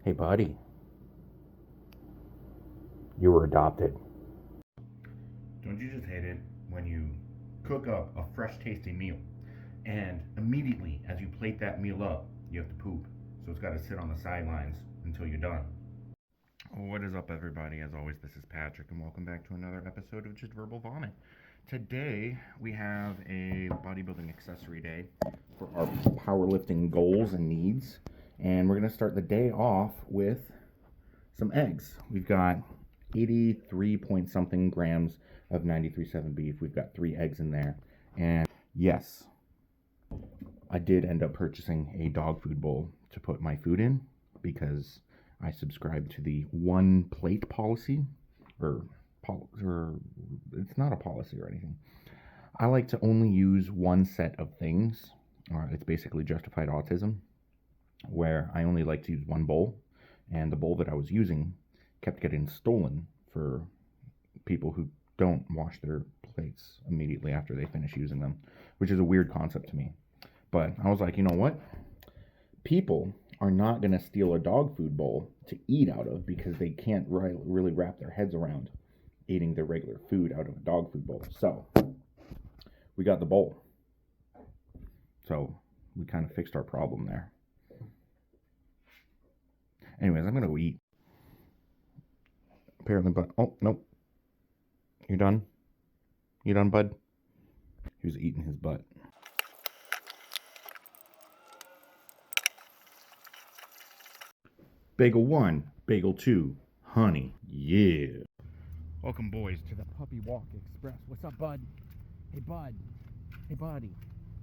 Hey, buddy, you were adopted. Don't you just hate it when you cook up a fresh tasting meal and immediately as you plate that meal up, you have to poop? So it's got to sit on the sidelines until you're done. What is up, everybody? As always, this is Patrick, and welcome back to another episode of Just Verbal Vomit. Today, we have a bodybuilding accessory day for our powerlifting goals and needs. And we're going to start the day off with some eggs. We've got 83 point something grams of 93.7 beef. We've got 3 eggs in there. And yes, I did end up purchasing a dog food bowl to put my food in because I subscribe to the one plate policy, or it's not a policy or anything. I like to only use one set of things. It's basically justified autism, where I only like to use one bowl, and the bowl that I was using kept getting stolen for people who don't wash their plates immediately after they finish using them, which is a weird concept to me. But I was like, you know what? People are not going to steal a dog food bowl to eat out of because they can't really wrap their heads around eating their regular food out of a dog food bowl. So we got the bowl. So we kind of fixed our problem there. Anyways, I'm going to go eat. Apparently, but oh, nope. You done? You done, bud? He was eating his butt. Bagel 1, Bagel 2, honey, yeah. Welcome, boys, to the Puppy Walk Express. What's up, bud? Hey, bud. Hey, buddy.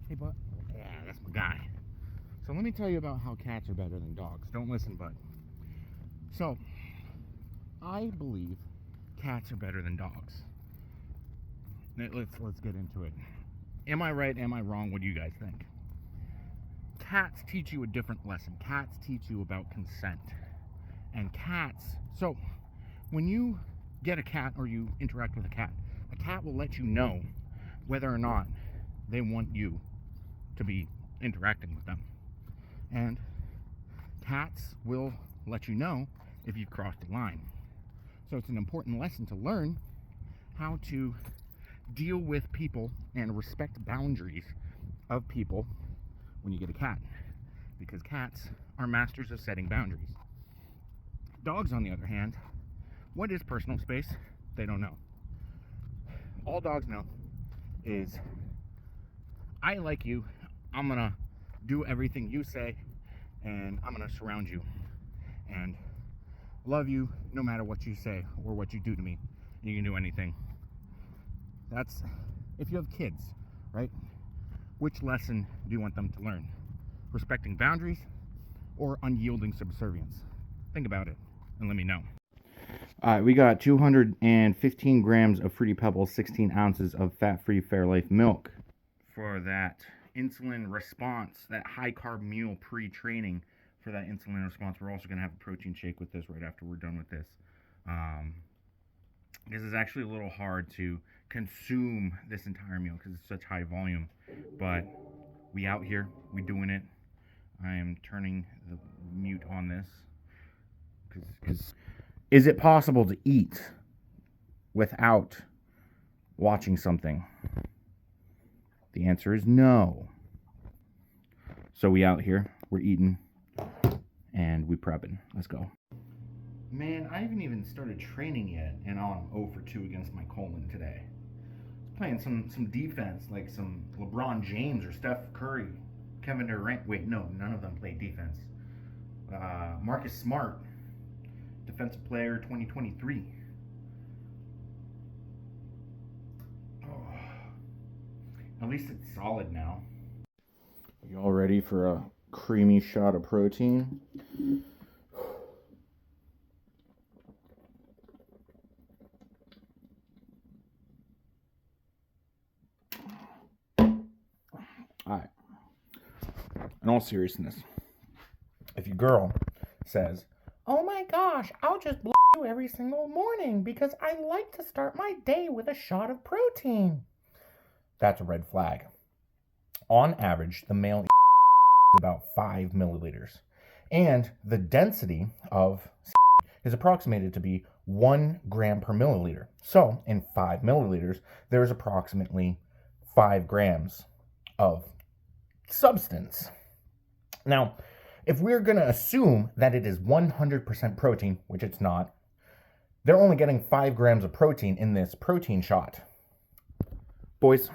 Hey, bud. Yeah, that's my guy. So let me tell you about how cats are better than dogs. Don't listen, bud. So, I believe cats are better than dogs. Let's get into it. Am I right? Am I wrong? What do you guys think? Cats teach you a different lesson. Cats teach you about consent. And cats, so when you get a cat or you interact with a cat will let you know whether or not they want you to be interacting with them. And cats will let you know if you've crossed a line. So it's an important lesson to learn how to deal with people and respect boundaries of people when you get a cat, because cats are masters of setting boundaries. Dogs, on the other hand, what is personal space? They don't know. All dogs know is, I like you, I'm gonna do everything you say, and I'm gonna surround you and love you no matter what you say or what you do to me. You can do anything. That's if you have kids, right? Which lesson do you want them to learn? Respecting boundaries or unyielding subservience? Think about it and let me know. All right, we got 215 grams of Fruity Pebbles, 16 ounces of fat-free Fairlife milk for that insulin response, that high-carb meal pre-training for that insulin response. We're also going to have a protein shake with this right after we're done with this. This is actually a little hard to consume this entire meal because it's such high volume, but we out here, we doing it. I am turning the mute on this because is it possible to eat without watching something? The answer is no. So we out here, we're eating, and we prepping. Let's go. Man, I haven't even started training yet, and I'm 0 for 2 against my colon today. I was playing some defense, like some LeBron James or Steph Curry, Kevin Durant. Wait, no, none of them played defense. Marcus Smart, Defensive Player 2023. Oh, at least it's solid now. You all ready for a creamy shot of protein? Alright. In all seriousness, if your girl says, "Oh my gosh, I'll just blow you every single morning because I like to start my day with a shot of protein," that's a red flag. On average, the male is about 5 milliliters. And the density of is approximated to be 1 gram per milliliter. So in 5 milliliters, there's approximately 5 grams of substance. Now, if we're going to assume that it is 100% protein, which it's not, they're only getting 5 grams of protein in this protein shot. Boys,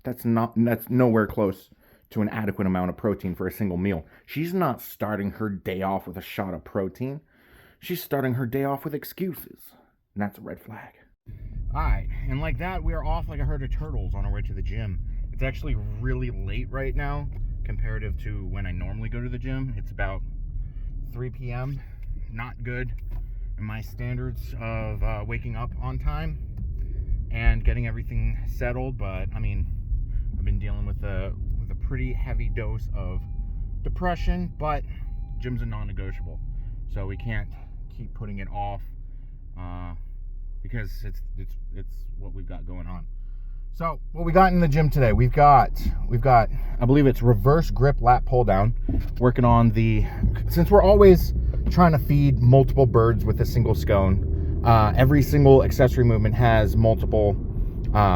that's nowhere close to an adequate amount of protein for a single meal. She's not starting her day off with a shot of protein. She's starting her day off with excuses. And that's a red flag. All right, and like that, we are off like a herd of turtles on our way to the gym. It's actually really late right now, comparative to when I normally go to the gym. It's about 3 p.m. Not good in my standards of waking up on time and getting everything settled. But I mean, I've been dealing with a pretty heavy dose of depression, but gym's a non-negotiable, so we can't keep putting it off because it's what we've got going on. So what we got in the gym today, we've got I believe it's reverse grip lat pull down, working on since we're always trying to feed multiple birds with a single scone, every single accessory movement has multiple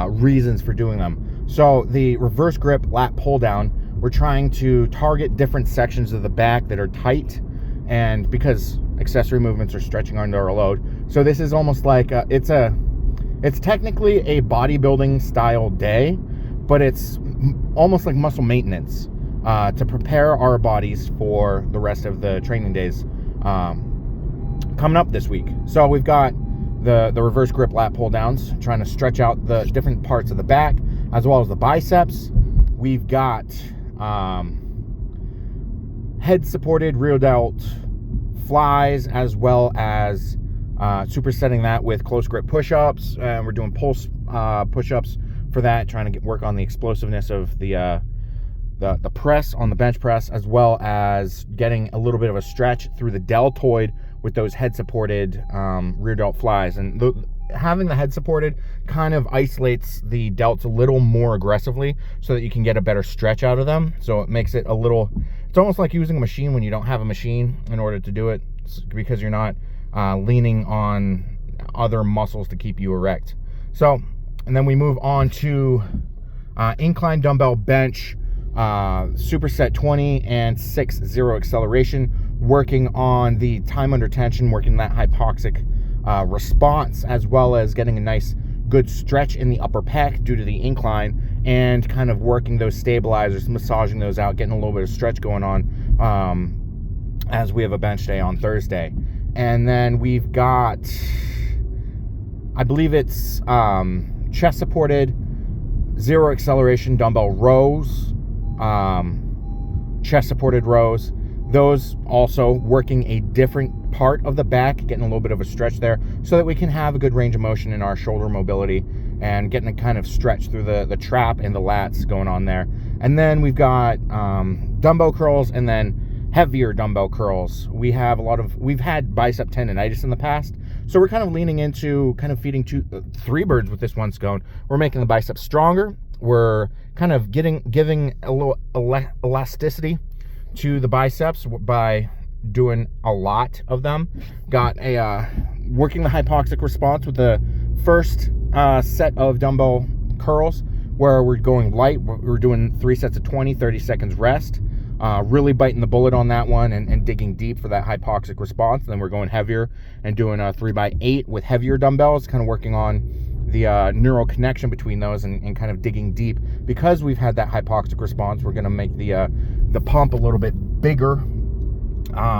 reasons for doing them. So the reverse grip lat pull down, we're trying to target different sections of the back that are tight, and because accessory movements are stretching under a load. So this is almost like it's technically a bodybuilding style day, but it's almost like muscle maintenance to prepare our bodies for the rest of the training days coming up this week. So we've got the reverse grip lat pull downs, trying to stretch out the different parts of the back as well as the biceps. We've got head supported rear delt flies, as well as supersetting that with close grip push-ups. We're doing pulse push-ups for that, trying to work on the explosiveness of the press on the bench press, as well as getting a little bit of a stretch through the deltoid with those head supported rear delt flies. And having the head supported kind of isolates the delts a little more aggressively so that you can get a better stretch out of them. So it makes it it's almost like using a machine when you don't have a machine in order to do it, because you're not leaning on other muscles to keep you erect. So, and then we move on to incline dumbbell bench, superset 20 and 6-0 acceleration, working on the time under tension, working that hypoxic response, as well as getting a nice good stretch in the upper pec due to the incline, and kind of working those stabilizers, massaging those out, getting a little bit of stretch going on as we have a bench day on Thursday. And then we've got, I believe it's chest supported 0 acceleration dumbbell rows, chest supported rows. Those also working a different part of the back, getting a little bit of a stretch there so that we can have a good range of motion in our shoulder mobility and getting a kind of stretch through the trap and the lats going on there. And then we've got dumbbell curls, and then heavier dumbbell curls. We've had bicep tendonitis in the past, so we're kind of leaning into kind of feeding 3 birds with this one scone. We're making the biceps stronger. We're kind of giving a little elasticity to the biceps by doing a lot of them. Got a working the hypoxic response with the first set of dumbbell curls, where we're going light. We're doing 3 sets of 20, 30 seconds rest, really biting the bullet on that one and digging deep for that hypoxic response. And then we're going heavier and doing a 3x8 with heavier dumbbells, kind of working on the neural connection between those and kind of digging deep. Because we've had that hypoxic response, we're going to make the pump a little bit bigger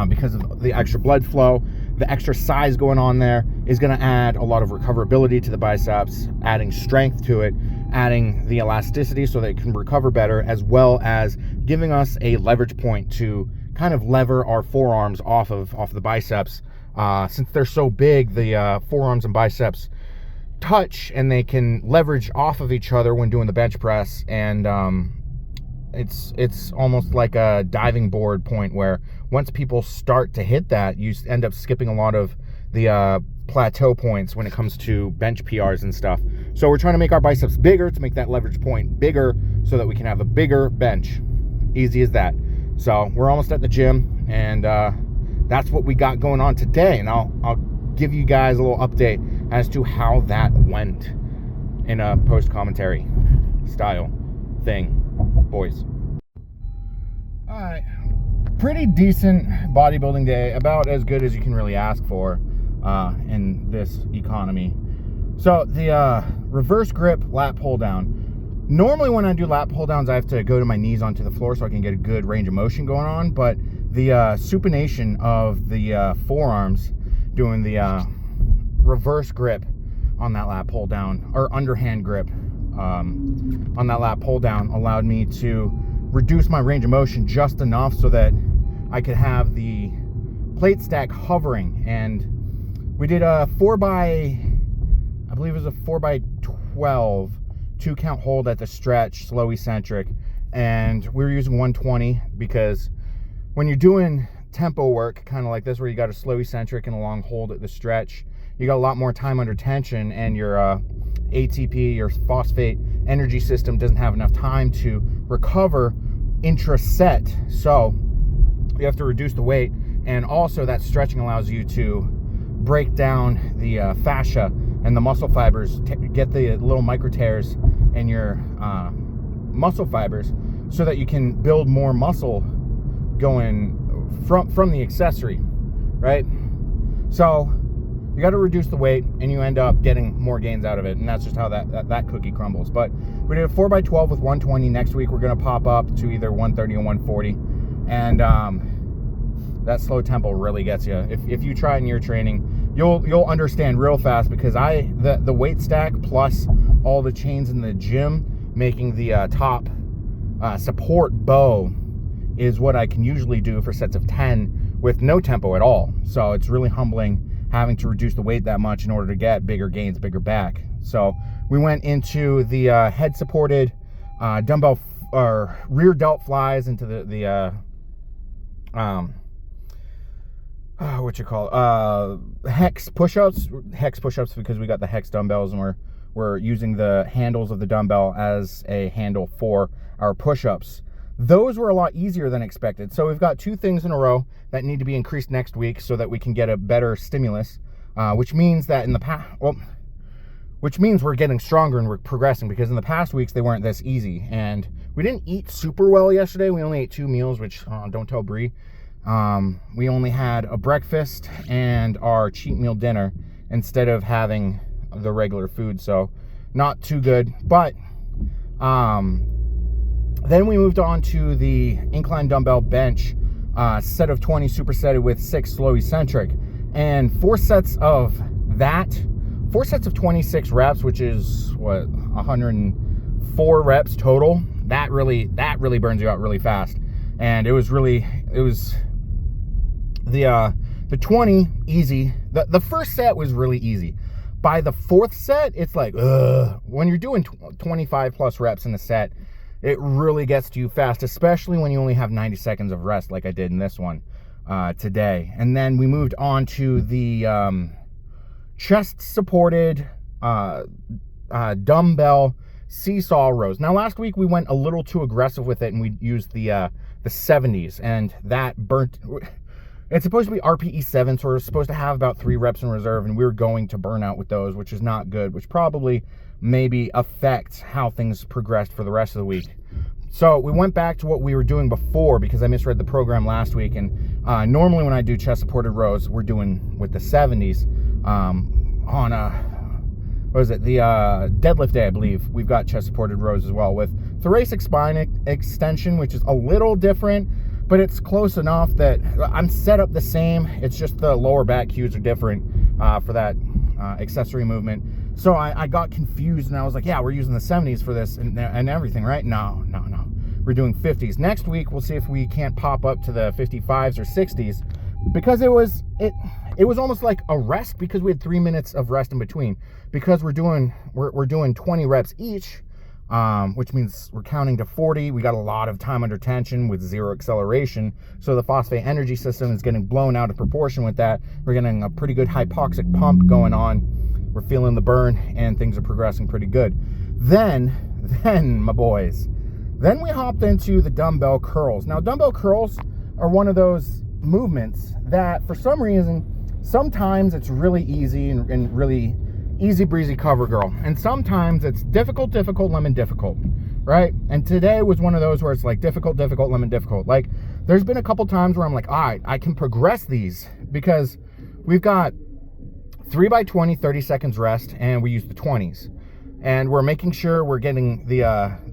because of the extra blood flow. The extra size going on there is going to add a lot of recoverability to the biceps, adding strength to it, adding the elasticity so that it can recover better, as well as giving us a leverage point to kind of lever our forearms off of the biceps. Since they're so big, the forearms and biceps touch and they can leverage off of each other when doing the bench press. And it's almost like a diving board point, where once people start to hit that, you end up skipping a lot of the plateau points when it comes to bench PRs and stuff. So we're trying to make our biceps bigger to make that leverage point bigger so that we can have a bigger bench. Easy as that. So we're almost at the gym, And that's what we got going on today. And I'll give you guys a little update as to how that went in a post-commentary style thing, boys. All right, pretty decent bodybuilding day, about as good as you can really ask for in this economy. So the reverse grip lat pull down. Normally when I do lat pull downs, I have to go to my knees onto the floor so I can get a good range of motion going on. But the supination of the forearms, doing the reverse grip on that lat pull down, or underhand grip on that lat pull down, allowed me to reduce my range of motion just enough so that I could have the plate stack hovering. And we did a 4x12 2-count hold at the stretch, slow eccentric, and we were using 120 because when you're doing tempo work, kind of like this, where you got a slow eccentric and a long hold at the stretch, you got a lot more time under tension, and your ATP, your phosphate energy system, doesn't have enough time to recover intra-set. So you have to reduce the weight, and also that stretching allows you to break down the fascia and the muscle fibers, get the little micro tears in your muscle fibers so that you can build more muscle going from the accessory, right? So you got to reduce the weight and you end up getting more gains out of it, and that's just how that cookie crumbles. But we did a 4x12 with 120. Next week we're going to pop up to either 130 or 140, and that slow tempo really gets you. If you try it in your training, you'll understand real fast, because the weight stack plus all the chains in the gym making the top support bow is what I can usually do for sets of 10 with no tempo at all. So it's really humbling having to reduce the weight that much in order to get bigger gains, bigger back. So we went into the head supported dumbbell or rear delt flies into the hex push-ups because we got the hex dumbbells, and we're using the handles of the dumbbell as a handle for our push-ups. Those were a lot easier than expected. So we've got 2 things in a row that need to be increased next week so that we can get a better stimulus, which means that which means we're getting stronger and we're progressing, because in the past weeks they weren't this easy. And we didn't eat super well yesterday. We only ate 2 meals, which don't tell Bree. We only had a breakfast and our cheat meal dinner instead of having the regular food, so not too good. But then we moved on to the incline dumbbell bench set of 20 supersetted with 6 slow eccentric, and 4 sets of 26 reps, which is what, 104 reps total. That really burns you out really fast. And it was the 20 easy. The first set was really easy. By the 4th set, it's like, when you're doing 25 plus reps in a set, it really gets to you fast, especially when you only have 90 seconds of rest like I did in this one today. And then we moved on to the chest supported dumbbell seesaw rows. Now last week we went a little too aggressive with it, and we used the 70s, and that burnt. It's supposed to be RPE 7, so we're supposed to have about 3 reps in reserve, and we're going to burn out with those, which is not good, which probably maybe affects how things progressed for the rest of the week. So we went back to what we were doing before, because I misread the program last week, and normally when I do chest supported rows, we're doing with the 70s on the deadlift day, I believe. We've got chest supported rows as well with thoracic spine extension, which is a little different, but it's close enough that I'm set up the same. It's just the lower back cues are different for that accessory movement. So I got confused, and I was like, yeah, we're using the 70s for this and everything, right? No. We're doing 50s. Next week, we'll see if we can't pop up to the 55s or 60s, because it was almost like a rest, because we had 3 minutes of rest in between, because we're doing 20 reps each, which means we're counting to 40. We got a lot of time under tension with 0 acceleration, so the phosphate energy system is getting blown out of proportion with that. We're getting a pretty good hypoxic pump going on. We're feeling the burn, and things are progressing pretty good. Then my boys, then we hopped into the dumbbell curls. Now dumbbell curls are one of those movements that for some reason, sometimes it's really easy and really easy breezy cover girl, and sometimes it's difficult, lemon, difficult, right? And today was one of those where it's like difficult, lemon, difficult. Like there's been a couple times where I'm like, all right, I can progress these because we've got 3x20, 30 seconds rest, and we use the 20s. And we're making sure we're getting the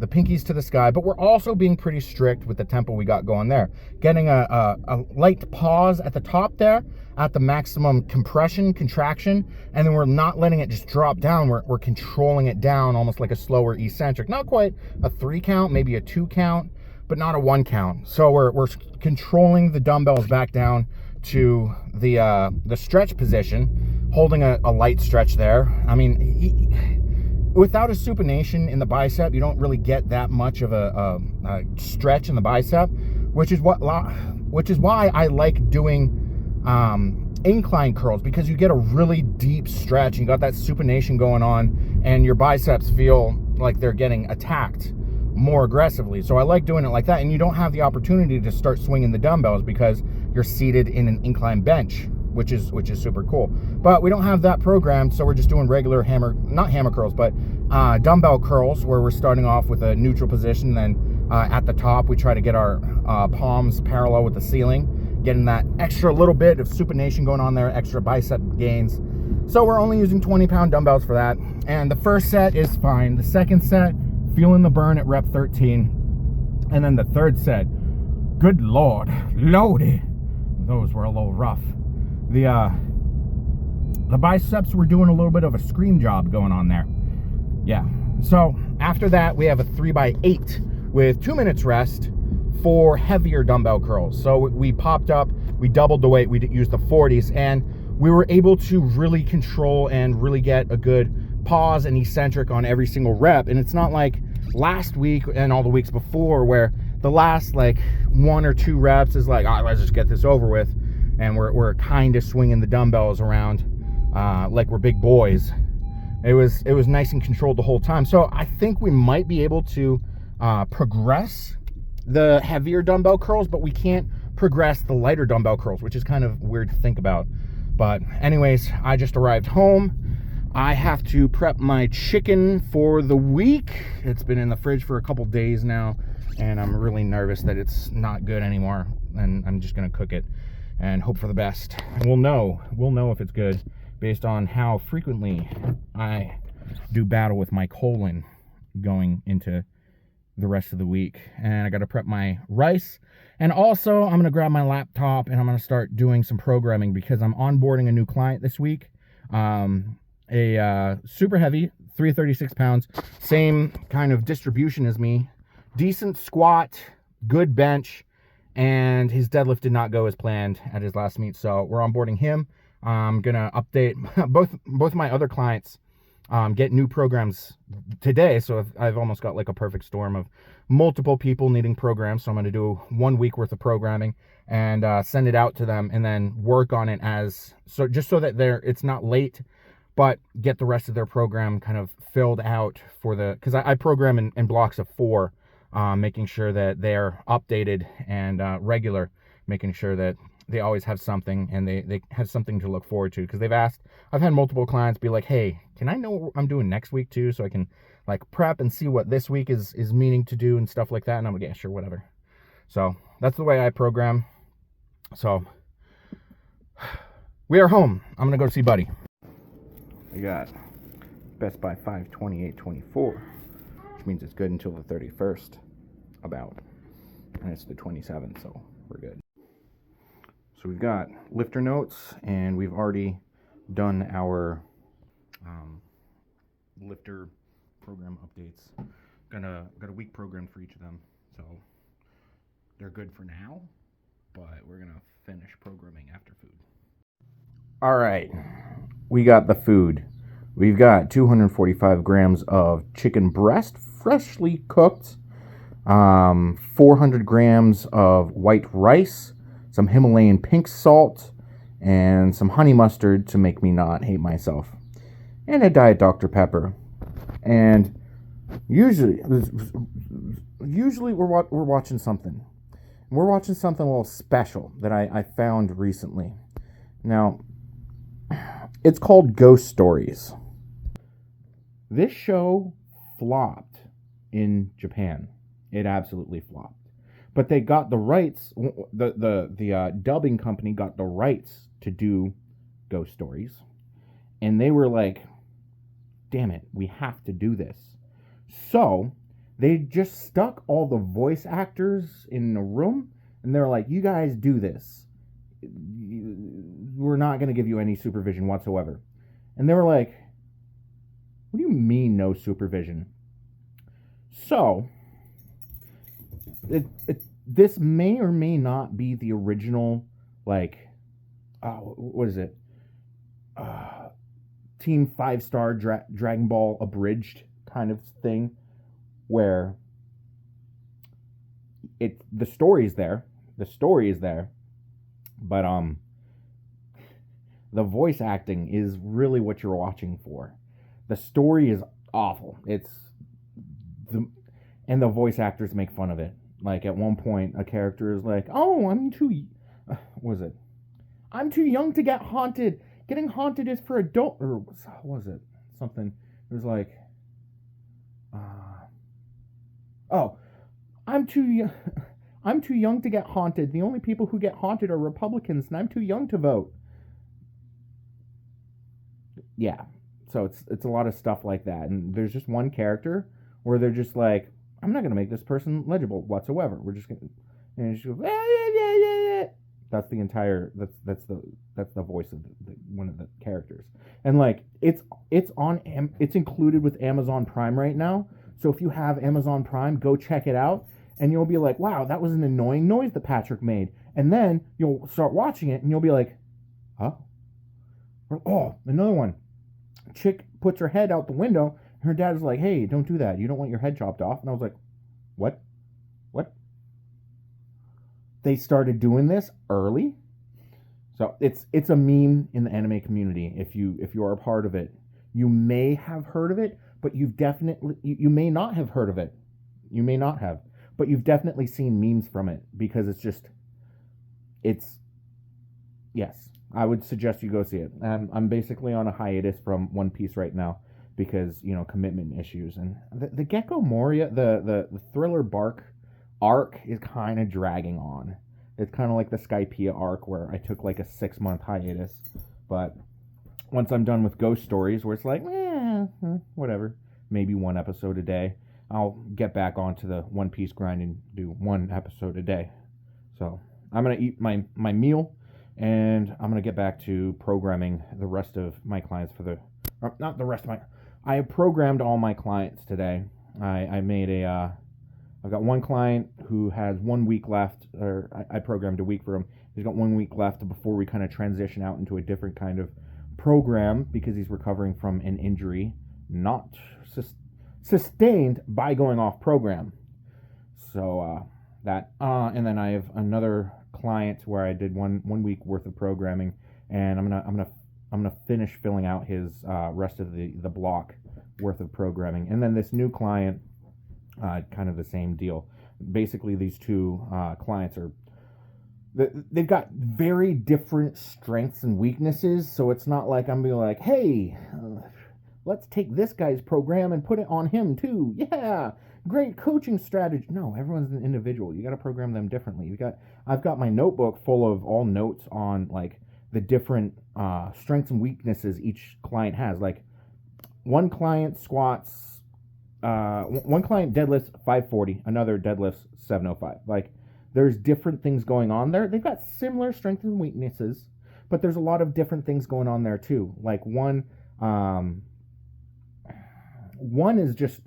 pinkies to the sky, but we're also being pretty strict with the tempo we got going there. Getting a light pause at the top there, at the maximum compression, contraction, and then we're not letting it just drop down. We're controlling it down almost like a slower eccentric. Not quite a 3 count, maybe a 2 count, but not a 1 count. So we're controlling the dumbbells back down to the stretch position, holding a light stretch there. I mean, without a supination in the bicep, you don't really get that much of a stretch in the bicep, which is why I like doing incline curls, because you get a really deep stretch and you got that supination going on, and your biceps feel like they're getting attacked more aggressively. So I like doing it like that, and you don't have the opportunity to start swinging the dumbbells because you're seated in an incline bench, which is super cool. But we don't have that programmed, so we're just doing regular not hammer curls, but dumbbell curls, where we're starting off with a neutral position. Then at the top, we try to get our palms parallel with the ceiling, getting that extra little bit of supination going on there, extra bicep gains. So we're only using 20-pound dumbbells for that. And the first set is fine. The second set, feeling the burn at rep 13. And then the third set, good Lord, loaded. Those were a little rough. The biceps were doing a little bit of a scream job going on there. Yeah. So after that, we have a 3x8 with 2 minutes rest for heavier dumbbell curls. So we popped up, we doubled the weight, we used the 40s, and we were able to really control and really get a good pause and eccentric on every single rep. And it's not like last week and all the weeks before where the last like 1 or 2 reps is like, oh, let's just get this over with. And we're kind of swinging the dumbbells around like we're big boys. It was nice and controlled the whole time. So I think we might be able to progress the heavier dumbbell curls, but we can't progress the lighter dumbbell curls, which is kind of weird to think about. But anyways, I just arrived home. I have to prep my chicken for the week. It's been in the fridge for a couple days now, and I'm really nervous that it's not good anymore. And I'm just gonna cook it and hope for the best. We'll know if it's good based on how frequently I do battle with my colon going into the rest of the week. And I got to prep my rice, and also I'm going to grab my laptop and I'm going to start doing some programming because I'm onboarding a new client this week. A super heavy, 336 pounds, same kind of distribution as me, decent squat, good bench, and his deadlift did not go as planned at his last meet. So we're onboarding him. I'm gonna update both my other clients, get new programs today. So I've almost got like a perfect storm of multiple people needing programs. So I'm gonna do 1 week worth of programming and send it out to them, and then work on it just so that it's not late, but get the rest of their program kind of filled out because I program in blocks of 4. Making sure that they're updated and regular, making sure that they always have something and they have something to look forward to. Because I've had multiple clients be like, hey, can I know what I'm doing next week too, so I can like prep and see what this week is meaning to do and stuff like that. And I'm like, yeah, sure, whatever. So that's the way I program. So we are home. I'm gonna go see Buddy. We got Best Buy 5/28/24. Which means it's good until the 31st, and it's the 27th, so we're good. So we've got lifter notes, and we've already done our lifter program updates. Got a week program for each of them, so they're good for now, but we're gonna finish programming after food. All right, we got the food. We've got 245 grams of chicken breast, freshly cooked, 400 grams of white rice, some Himalayan pink salt, and some honey mustard to make me not hate myself, and a Diet Dr. Pepper. And usually we're watching something. We're watching something a little special that I found recently. Now, it's called Ghost Stories. This show flopped in Japan. It absolutely flopped. But they got the rights, the dubbing company got the rights to do Ghost Stories. And they were like, damn it, we have to do this. So they just stuck all the voice actors in a room, and they're like, you guys do this. We're not going to give you any supervision whatsoever. And they were like, what do you mean no supervision? So, this may or may not be the original, like, what is it? Team 5-star Dragon Ball abridged kind of thing, where the story is there, but the voice acting is really what you're watching for. The story is awful. And the voice actors make fun of it. Like at one point, a character is like, "Oh, I'm too young to get haunted. Getting haunted is for adult." Or what was it? Something. It was like, "Oh, I'm too young to get haunted. The only people who get haunted are Republicans, and I'm too young to vote." Yeah. So it's a lot of stuff like that, and there's just one character where they're just like, I'm not gonna make this person legible whatsoever. We're just gonna, and she goes, yeah. That's the entire. That's the voice of one of the characters, and like it's included with Amazon Prime right now. So if you have Amazon Prime, go check it out, and you'll be like, wow, that was an annoying noise that Patrick made, and then you'll start watching it, and you'll be like, huh? Oh, another one. Chick puts her head out the window, and her dad is like, hey, don't do that. You don't want your head chopped off. And I was like, what? They started doing this early. So it's a meme in the anime community. If you are a part of it, you may have heard of it, but you may not have heard of it. You may not have, but you've definitely seen memes from it, because yes. I would suggest you go see it. I'm basically on a hiatus from One Piece right now because, commitment issues. And the Gecko Moria, the Thriller Bark arc is kind of dragging on. It's kind of like the Skypiea arc where I took like a 6-month hiatus. But once I'm done with Ghost Stories, where it's like, whatever, maybe one episode a day, I'll get back onto the One Piece grind and do one episode a day. So I'm going to eat my meal. And I'm going to get back to programming the rest of my clients I have programmed all my clients today. I've got one client who has 1 week left, or I programmed a week for him. He's got 1 week left before we kind of transition out into a different kind of program, because he's recovering from an injury not sustained by going off program. So and then I have another client where I did one week worth of programming, and I'm gonna finish filling out his rest of the block worth of programming. And then this new client, kind of the same deal. Basically, these two clients they've got very different strengths and weaknesses, so it's not like I'm being like, hey, let's take this guy's program and put it on him too. Yeah, great coaching strategy. No, everyone's an individual. You got to program them differently. I've got my notebook full of all notes on like the different strengths and weaknesses each client has. Like one client deadlifts 540, another deadlifts 705. Like there's different things going on there. They've got similar strengths and weaknesses, but there's a lot of different things going on there too. Like one is just,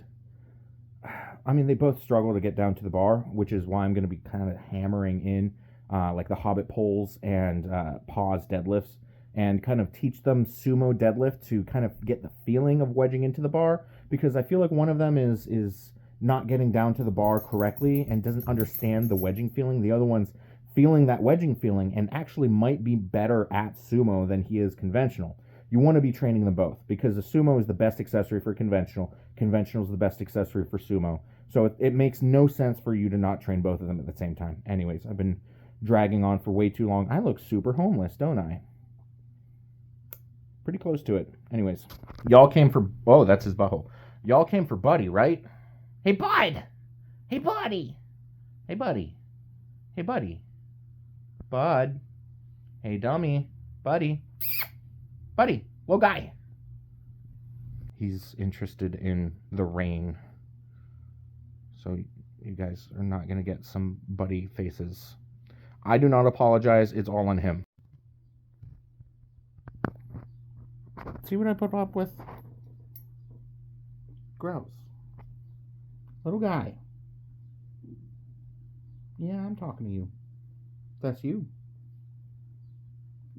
they both struggle to get down to the bar, which is why I'm going to be kind of hammering in like the Hobbit pulls and pause deadlifts, and kind of teach them sumo deadlift to kind of get the feeling of wedging into the bar, because I feel like one of them is not getting down to the bar correctly and doesn't understand the wedging feeling. The other one's feeling that wedging feeling and actually might be better at sumo than he is conventional. You want to be training them both, because the sumo is the best accessory for conventional. Conventional is the best accessory for sumo. So it makes no sense for you to not train both of them at the same time. Anyways, I've been dragging on for way too long. I look super homeless, don't I? Pretty close to it. Anyways, y'all came for... Oh, that's his butthole. Y'all came for Buddy, right? Hey, Bud! Hey, Buddy! Hey, Buddy! Hey, Buddy! Bud! Hey, dummy! Buddy! Buddy! Little guy! He's interested in the rain. So you guys are not going to get some Buddy faces. I do not apologize. It's all on him. See what I put up with? Gross. Little guy. Yeah, I'm talking to you. That's you.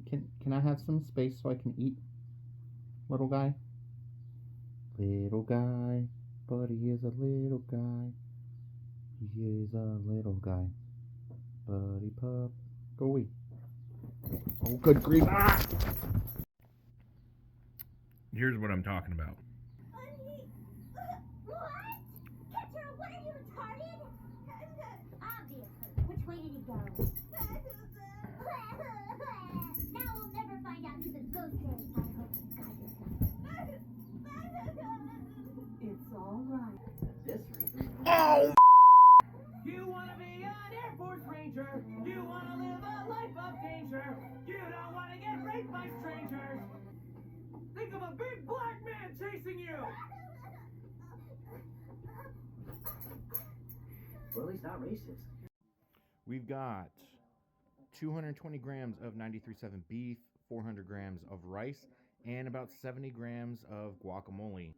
Can I have some space so I can eat? Little guy. Little guy. Buddy is a little guy. He is a little guy. Buddy pup. Go away. Oh, good grief. Ah! Here's what I'm talking about. What? Catcher, what are you retarded? Obviously. Which way did he go? Now we'll never find out who the ghost is. I hope you got yourself. It's all right. This reason. Oh! You want to be an Air Force Ranger. You want to live a life of danger. You don't want to get raped by strangers. Think of a big black man chasing you. Well, he's not racist. We've got 220 grams of 93.7 beef, 400 grams of rice, and about 70 grams of guacamole.